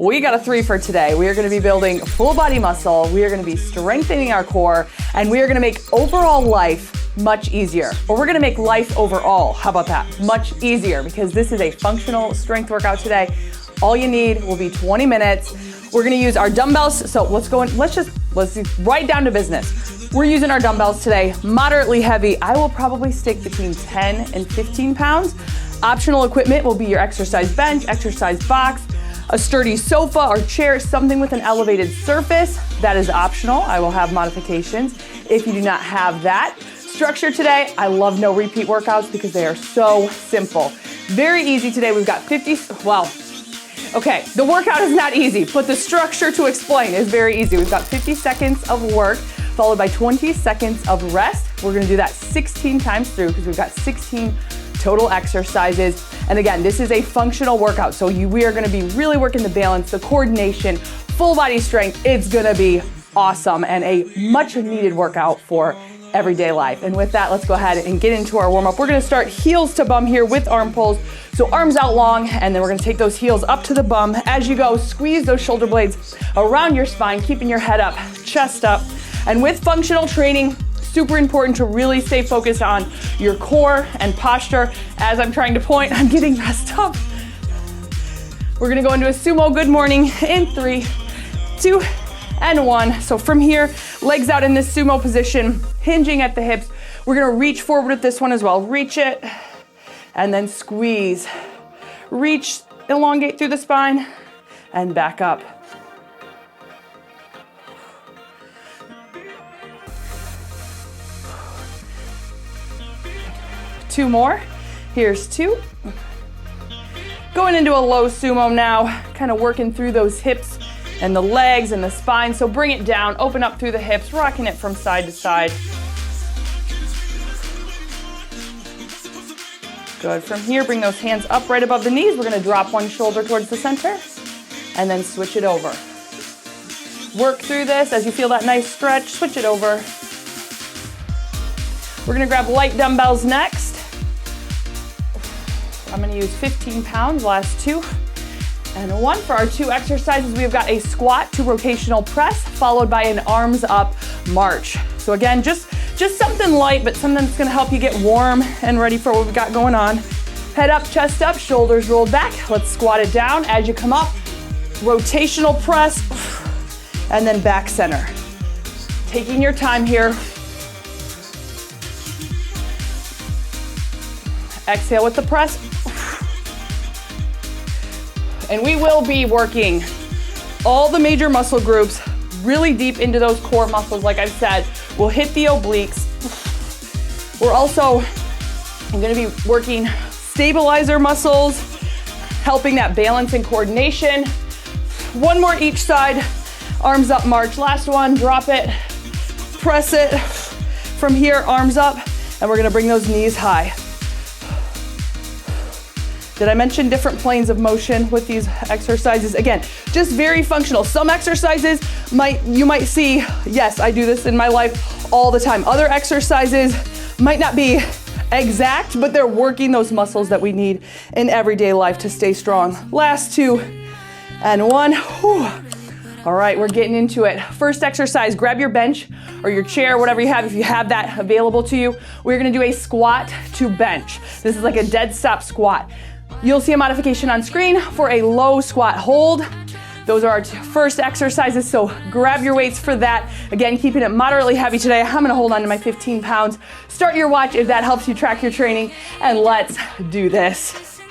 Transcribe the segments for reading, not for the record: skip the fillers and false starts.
We got a 3 for today. We are gonna be building full body muscle, we are gonna be strengthening our core, and we are gonna make overall life much easier. Or we're gonna make life overall, how about that? Much easier, because this is a functional strength workout today. All you need will be 20 minutes. We're gonna use our dumbbells, so let's do right down to business. We're using our dumbbells today, moderately heavy. I will probably stick between 10 and 15 pounds. Optional equipment will be your exercise bench, exercise box, a sturdy sofa or chair, something with an elevated surface. That is optional. I will have modifications if you do not have that. Structure today, I love no repeat workouts because they are so simple. Very easy today. We've got okay, the workout is not easy, but the structure to explain is very easy. We've got 50 seconds of work followed by 20 seconds of rest. We're gonna do that 16 times through because we've got 16 total exercises. And again, this is a functional workout. So we are gonna be really working the balance, the coordination, full body strength. It's gonna be awesome and a much needed workout for everyday life. And with that, let's go ahead and get into our warm up. We're gonna start heels to bum here with arm pulls. So arms out long, and then we're gonna take those heels up to the bum. As you go, squeeze those shoulder blades around your spine, keeping your head up, chest up. And with functional training, super important to really stay focused on your core and posture. As I'm trying to point, I'm getting messed up. We're gonna go into a sumo good morning in 3, 2, and 1. So from here, legs out in this sumo position, hinging at the hips. We're gonna reach forward with this one as well. Reach it, and then squeeze. Reach, elongate through the spine, and back up. Two more. Here's 2. Going into a low sumo now, kind of working through those hips and the legs and the spine. So bring it down, open up through the hips, rocking it from side to side. Good. From here, bring those hands up right above the knees. We're going to drop one shoulder towards the center and then switch it over. Work through this. As you feel that nice stretch, switch it over. We're going to grab light dumbbells next. I'm going to use 15 pounds, last 2 and 1. For our 2 exercises, we've got a squat to rotational press followed by an arms up march. So again, just something light, but something that's going to help you get warm and ready for what we've got going on. Head up, chest up, shoulders rolled back. Let's squat it down. As you come up, rotational press, and then back center. Taking your time here. Exhale with the press. And we will be working all the major muscle groups really deep into those core muscles. Like I've said, we'll hit the obliques. We're also going to be working stabilizer muscles, helping that balance and coordination. One more each side. Arms up, march. Last one, drop it, press it. From here, arms up, and we're going to bring those knees high. Did I mention different planes of motion with these exercises? Again, just very functional. Some exercises you might see, yes, I do this in my life all the time. Other exercises might not be exact, but they're working those muscles that we need in everyday life to stay strong. Last 2 and 1. Whew. All right, we're getting into it. First exercise, grab your bench or your chair, whatever you have, if you have that available to you. We're gonna do a squat to bench. This is like a dead stop squat. You'll see a modification on screen for a low squat hold. Those are our first exercises, so grab your weights for that. Again, keeping it moderately heavy today. I'm gonna hold on to my 15 pounds. Start your watch if that helps you track your training, and let's do this.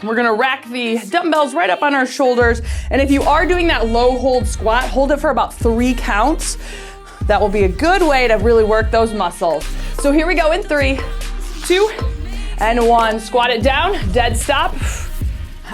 We're gonna rack the dumbbells right up on our shoulders, and if you are doing that low hold squat, hold it for about 3 counts. That will be a good way to really work those muscles. So here we go in 3, 2, and 1. Squat it down, dead stop,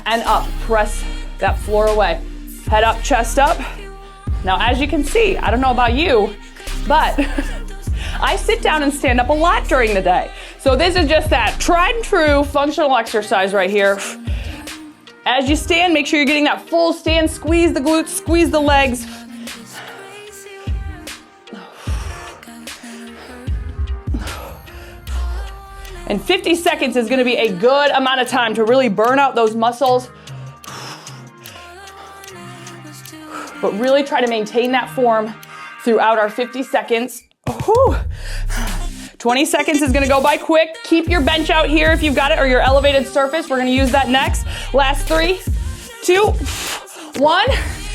and up. Press that floor away. Head up, chest up. Now, as you can see, I don't know about you, but I sit down and stand up a lot during the day. So this is just that tried and true functional exercise right here. As you stand, make sure you're getting that full stand. Squeeze the glutes, squeeze the legs. And 50 seconds is gonna be a good amount of time to really burn out those muscles. but really try to maintain that form throughout our 50 seconds. Whew. 20 seconds is gonna go by quick. Keep your bench out here if you've got it, or your elevated surface. We're gonna use that next. Last 3, 2, 1.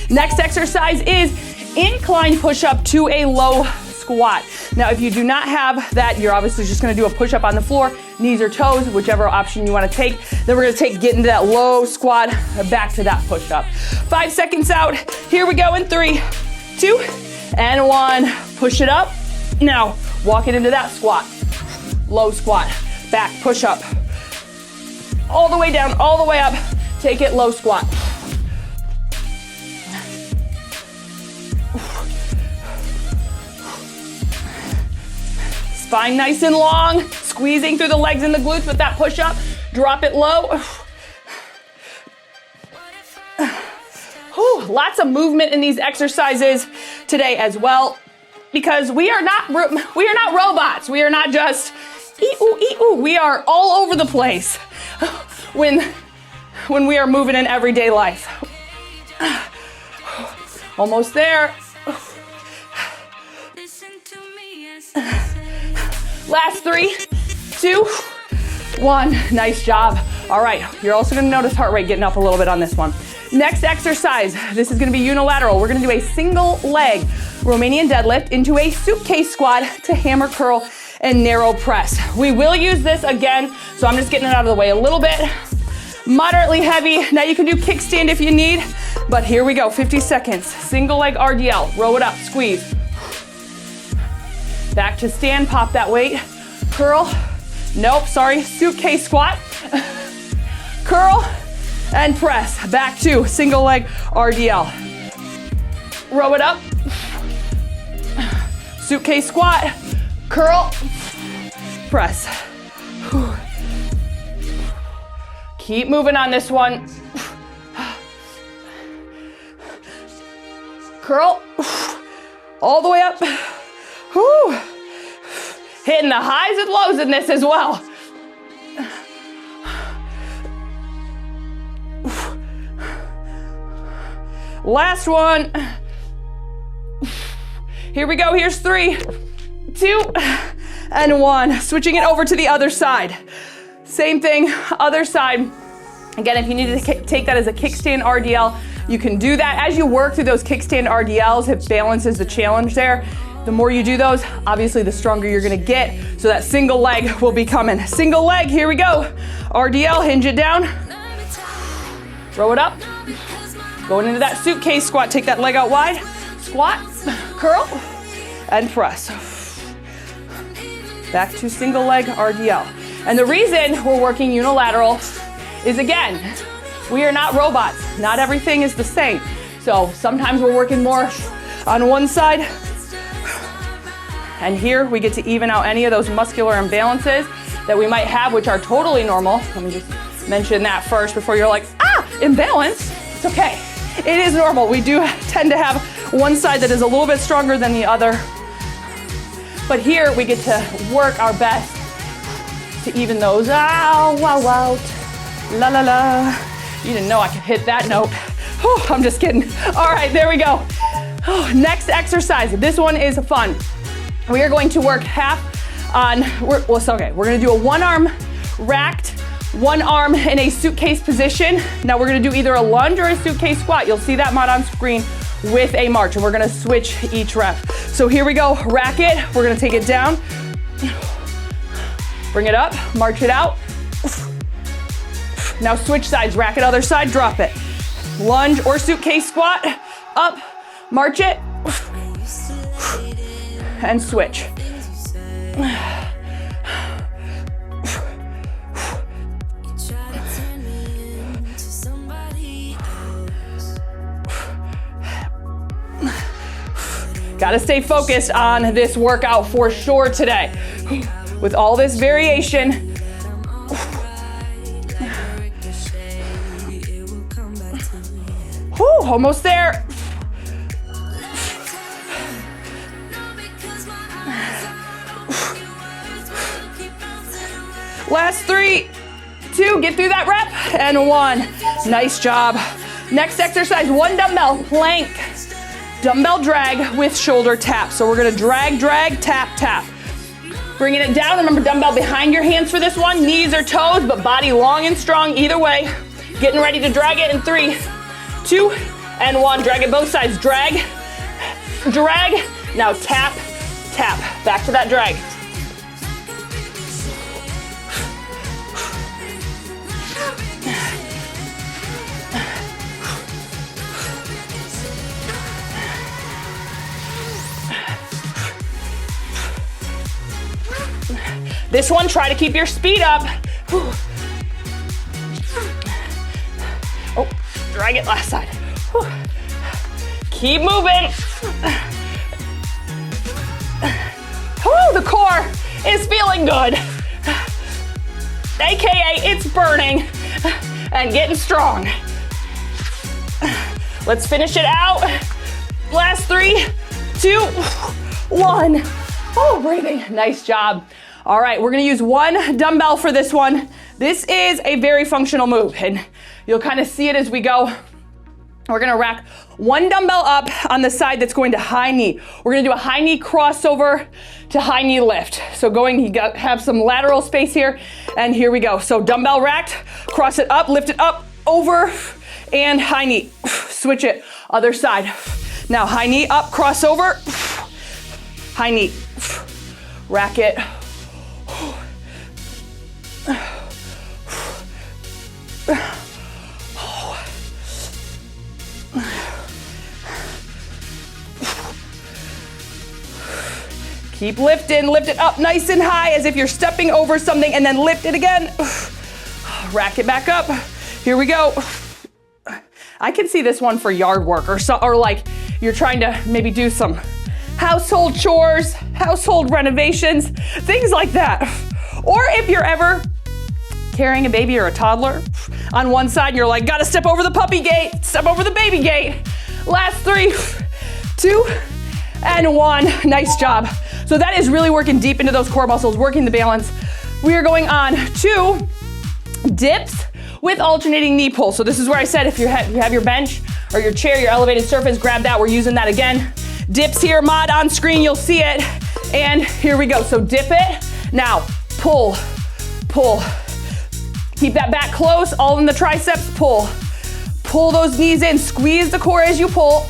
Next exercise is incline push-up to a low squat. Now, if you do not have that, you're obviously just gonna do a push-up on the floor, knees or toes, whichever option you wanna take. Then we're gonna get into that low squat, back to that push-up. 5 seconds out. Here we go in 3, 2, and 1. Push it up. Now, walk it into that squat. Low squat, back, push up. All the way down, all the way up. Take it, low squat. Spine nice and long, squeezing through the legs and the glutes with that push up. Drop it low. Lots of movement in these exercises today as well, because we are not robots. We are not just ee-oo. We are all over the place when we are moving in everyday life. Almost there. Last 3, 2, 1. Nice job. All right, you're also gonna notice heart rate getting up a little bit on this one. Next exercise, this is gonna be unilateral. We're gonna do a single leg Romanian deadlift into a suitcase squat to hammer curl and narrow press. We will use this again, so I'm just getting it out of the way a little bit. Moderately heavy. Now you can do kickstand if you need, but here we go, 50 seconds. Single leg RDL, row it up, squeeze. Back to stand, pop that weight. Curl, nope, sorry, suitcase squat. Curl and press. Back to single leg RDL. Row it up. Suitcase squat, curl, press. Keep moving on this one. Curl, all the way up. Whew. Hitting the highs and lows in this as well. Last one. Here we go, here's 3, 2, and 1. Switching it over to the other side. Same thing, other side. Again, if you need to take that as a kickstand RDL, you can do that. As you work through those kickstand RDLs, it balances the challenge there. The more you do those, obviously the stronger you're gonna get. So that single leg will be coming. Single leg, here we go. RDL, hinge it down. Row it up. Going into that suitcase squat, take that leg out wide. Squat, curl, and press. Back to single leg RDL. And the reason we're working unilateral is, again, we are not robots. Not everything is the same. So sometimes we're working more on one side, and here we get to even out any of those muscular imbalances that we might have, which are totally normal. Let me just mention that first before you're like, imbalance. It's okay. It is normal. We do tend to have one side that is a little bit stronger than the other. But here we get to work our best to even those out. La la la. You didn't know I could hit that note. Oh, I'm just kidding. All right, there we go. Oh, next exercise. This one is fun. We are going to work half on, we're gonna do a one arm racked, one arm in a suitcase position. Now we're gonna do either a lunge or a suitcase squat. You'll see that mod on screen with a march, and we're gonna switch each rep. So here we go, rack it. We're gonna take it down. Bring it up, march it out. Now switch sides, rack it other side, drop it. Lunge or suitcase squat, up, march it, and switch. Gotta stay focused on this workout for sure today. With all this variation. Whew, almost there. Last 3, 2, get through that rep, and 1. Nice job. Next exercise, 1 dumbbell plank. dumbbell drag with shoulder tap. So we're gonna drag, drag, tap, tap. Bringing it down, remember dumbbell behind your hands for this one, knees or toes, but body long and strong either way. Getting ready to drag it in 3, 2, and 1. Drag it both sides, drag, drag. Now tap, tap, back to that drag. This one, try to keep your speed up. Oh, drag it last side. Keep moving. The core is feeling good. AKA, it's burning and getting strong. Let's finish it out. Last 3, 2, 1. Oh, breathing. Nice job. All right, we're gonna use 1 dumbbell for this one. This is a very functional move, and you'll kind of see it as we go. We're gonna rack 1 dumbbell up on the side that's going to high knee. We're gonna do a high knee crossover to high knee lift. So have some lateral space here, and here we go. So dumbbell racked, cross it up, lift it up, over, and high knee. Switch it, other side. Now high knee up, crossover, high knee. Rack it. Keep lifting, lift it up nice and high as if you're stepping over something, and then lift it again. Rack it back up. Here we go. I can see this one for yard work or like you're trying to maybe do some household chores, household renovations, things like that. Or if you're ever carrying a baby or a toddler on one side and you're like, gotta step over the puppy gate, step over the baby gate. Last 3, 2, and 1. Nice job. So that is really working deep into those core muscles, working the balance. We are going on to dips with alternating knee pulls. So this is where I said if you have your bench or your chair, your elevated surface, grab that. We're using that again. Dips here, mod on screen, you'll see it. And here we go. So dip it. Now pull, pull. Keep that back close, all in the triceps, pull. Pull those knees in, squeeze the core as you pull.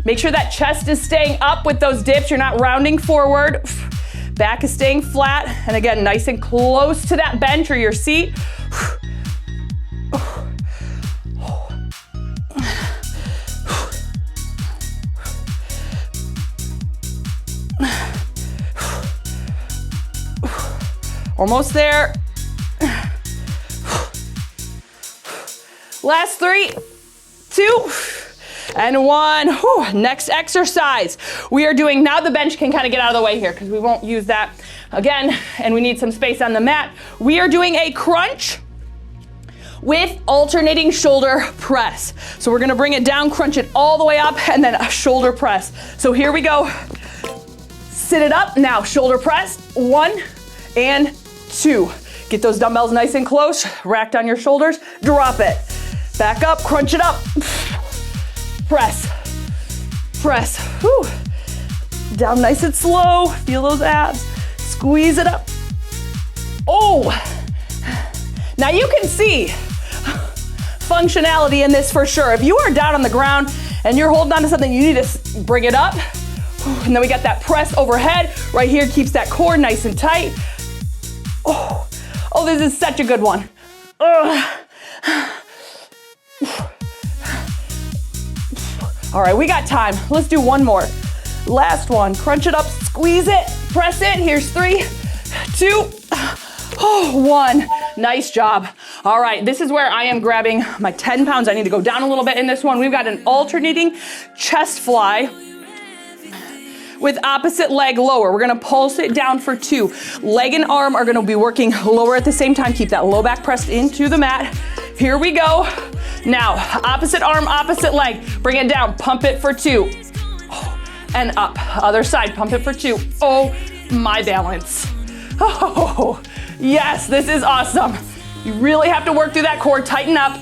Make sure that chest is staying up with those dips. You're not rounding forward. Back is staying flat. And again, nice and close to that bench or your seat. Almost there. Last 3, 2, and 1. Whew. Next exercise. We are doing, now the bench can kind of get out of the way here because we won't use that again, and we need some space on the mat. We are doing a crunch with alternating shoulder press. So we're gonna bring it down, crunch it all the way up, and then a shoulder press. So here we go. Sit it up. Now shoulder press. 1 and 2. Get those dumbbells nice and close, racked on your shoulders. Drop it. Back up, crunch it up. Press, press. Whew. Down nice and slow. Feel those abs. Squeeze it up. Oh. Now you can see functionality in this for sure. If you are down on the ground and you're holding on to something, you need to bring it up. And then we got that press overhead. Right here keeps that core nice and tight. Oh, this is such a good one. All right, we got time. Let's do one more. Last one. Crunch it up, squeeze it, press it. Here's 3, 2, 1. Nice job. All right, this is where I am grabbing my 10 pounds. I need to go down a little bit in this one. We've got an alternating chest fly with opposite leg lower. We're gonna pulse it down for 2. Leg and arm are gonna be working lower at the same time. Keep that low back pressed into the mat. Here we go. Now, opposite arm, opposite leg. Bring it down, pump it for 2. and up. Other side, pump it for 2. Oh, my balance. Oh, yes, this is awesome. You really have to work through that core, tighten up.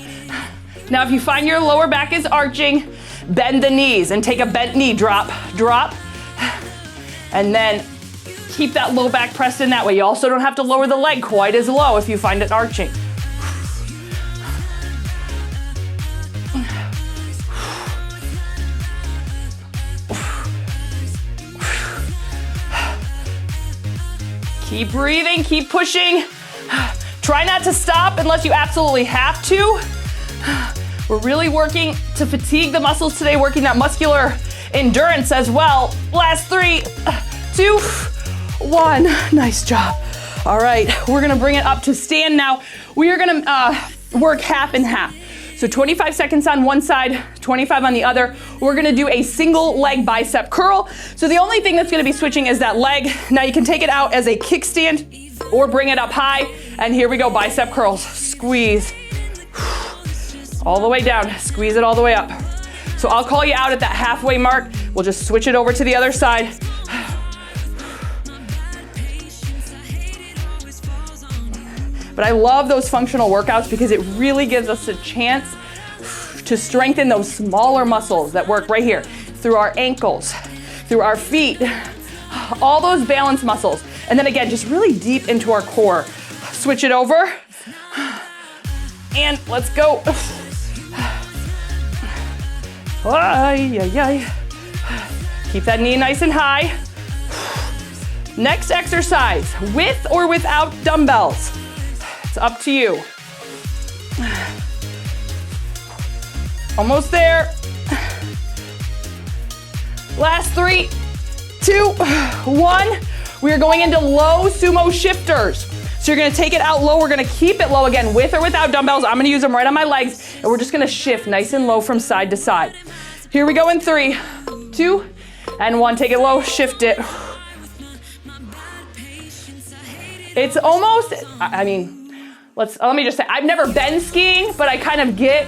Now, if you find your lower back is arching, bend the knees and take a bent knee, drop, and then keep that low back pressed in that way. You also don't have to lower the leg quite as low if you find it arching. Keep breathing, keep pushing. Try not to stop unless you absolutely have to. We're really working to fatigue the muscles today, working that muscular endurance as well. Last 3, 2, 1. Nice job. All right, we're gonna bring it up to stand now. We are gonna work half and half. So 25 seconds on one side, 25 on the other. We're gonna do a single leg bicep curl. So the only thing that's gonna be switching is that leg. Now you can take it out as a kickstand or bring it up high. And here we go, bicep curls. Squeeze. All the way down, squeeze it all the way up. So I'll call you out at that halfway mark. We'll just switch it over to the other side. But I love those functional workouts because it really gives us a chance to strengthen those smaller muscles that work right here, through our ankles, through our feet, all those balance muscles. And then again, just really deep into our core. Switch it over. And let's go. Keep that knee nice and high. Next exercise, with or without dumbbells. It's up to you. Almost there. Last 3, 2, 1. We are going into low sumo shifters. So you're gonna take it out low. We're gonna keep it low again, with or without dumbbells. I'm gonna use them right on my legs, and we're just gonna shift nice and low from side to side. Here we go in 3, 2, and 1. Take it low, shift it. It's almost, I mean, let me just say, I've never been skiing, but I kind of get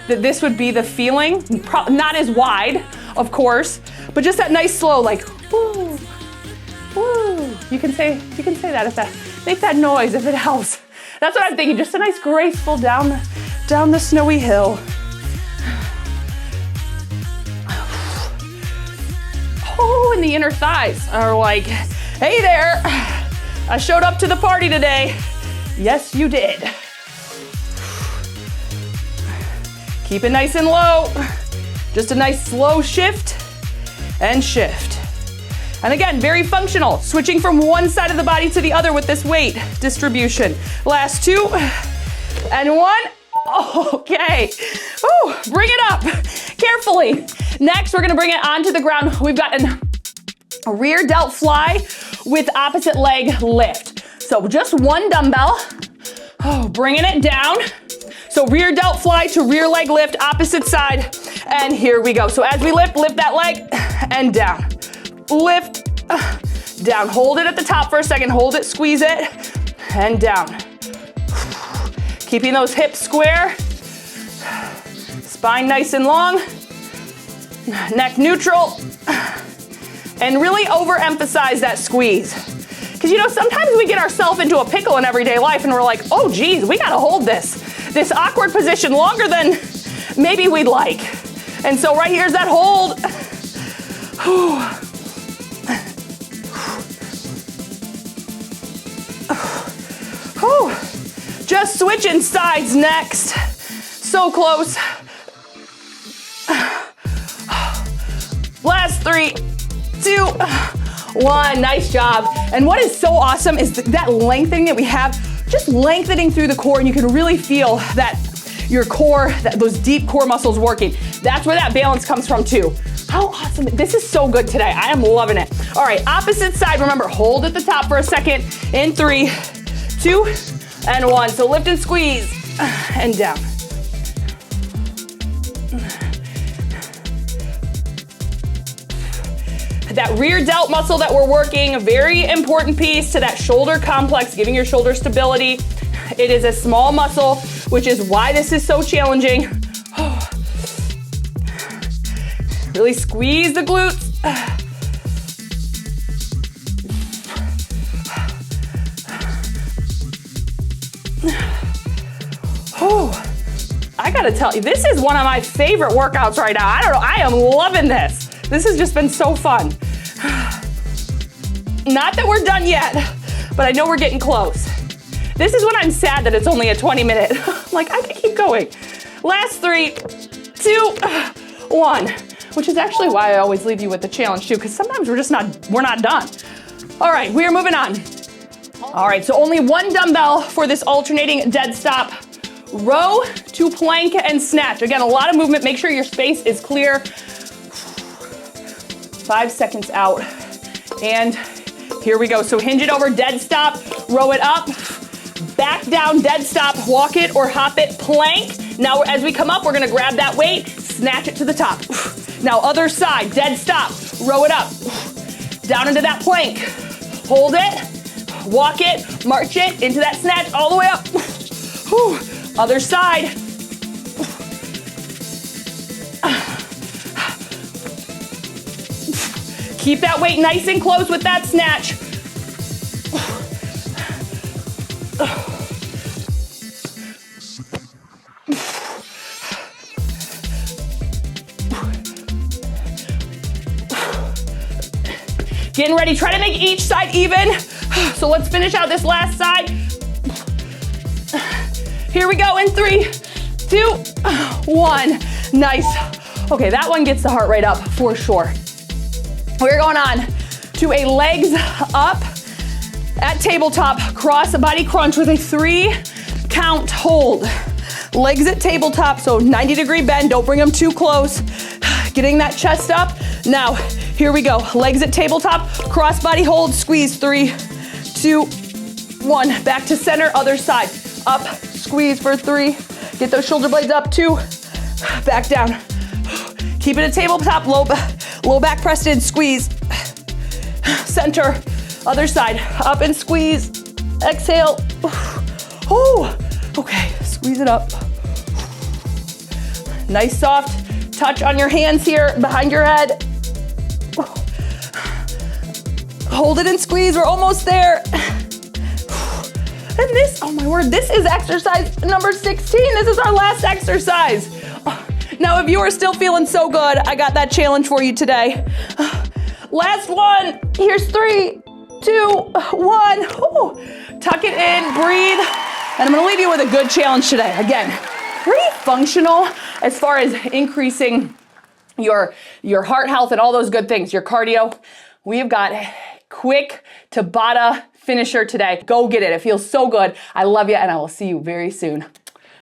that this would be the feeling. Not as wide, of course, but just that nice slow, like, woo, woo. You can say that if that, make that noise if it helps. That's what I'm thinking, just a nice graceful down the snowy hill. Oh, and the inner thighs are like, hey there, I showed up to the party today. Yes, you did. Keep it nice and low. Just a nice slow shift and shift. And again, very functional, switching from one side of the body to the other with this weight distribution. Last 2 and 1. Okay. Oh, bring it up carefully. Next, we're gonna bring it onto the ground. We've got a rear delt fly with opposite leg lift. So just one dumbbell, bringing it down. So rear delt fly to rear leg lift, opposite side, and here we go. So as we lift that leg and down. Lift, down. Hold it at the top for a second. Hold it, squeeze it, and down. Keeping those hips square. Spine nice and long. Neck neutral. And really overemphasize that squeeze. Because you know, sometimes we get ourselves into a pickle in everyday life and we're like, oh geez, we gotta hold this awkward position longer than maybe we'd like. And so right here's that hold. Just switching sides next. So close. Last 3, 2, 1. Nice job. And what is so awesome is that lengthening that we have, just lengthening through the core, and you can really feel that your core, those deep core muscles working. That's where that balance comes from too. How awesome. This is so good today. I am loving it. All right, opposite side. Remember, hold at the top for a second. In 3, 2, and 1. So lift and squeeze and down. That rear delt muscle that we're working, a very important piece to that shoulder complex, giving your shoulder stability. It is a small muscle, which is why this is so challenging. Really squeeze the glutes. I gotta tell you, this is one of my favorite workouts right now. I don't know, I am loving this. This has just been so fun. Not that we're done yet, but I know we're getting close. This is when I'm sad that it's only a 20-minute. Like, I can keep going. Last 3, 2, 1, which is actually why I always leave you with the challenge too, because sometimes we're not done. All right, we are moving on. All right, so only 1 dumbbell for this alternating dead stop. Row to plank and snatch. Again, a lot of movement. Make sure your space is clear. 5 seconds out. And here we go. So hinge it over, dead stop, row it up, back down, dead stop, walk it or hop it, plank. Now as we come up, we're gonna grab that weight, snatch it to the top. Now other side, dead stop, row it up, down into that plank. Hold it, walk it, march it into that snatch all the way up. Other side. Keep that weight nice and close with that snatch. Getting ready, try to make each side even. So let's finish out this last side. Here we go in 3, 2, 1. Nice. Okay, that one gets the heart rate up for sure. We're going on to a legs up at tabletop cross body crunch with a 3 count hold. Legs at tabletop, so 90-degree bend. Don't bring them too close. Getting that chest up. Now, here we go. Legs at tabletop, cross body hold, squeeze. 3, 2, 1. Back to center, other side. Up, squeeze for 3. Get those shoulder blades up, 2. Back down. Keep it at tabletop, low back pressed in, squeeze. Center, other side, up and squeeze. Exhale. Oh, okay, squeeze it up. Nice soft touch on your hands here behind your head. Hold it and squeeze, we're almost there. And this, oh my word, this is exercise number 16. This is our last exercise. Now, if you are still feeling so good, I got that challenge for you today. Last one, here's 3, 2, 1. Ooh. Tuck it in, breathe. And I'm gonna leave you with a good challenge today. Again, pretty functional as far as increasing your heart health and all those good things, your cardio. We've got quick Tabata finisher today. Go get it, it feels so good. I love you and I will see you very soon.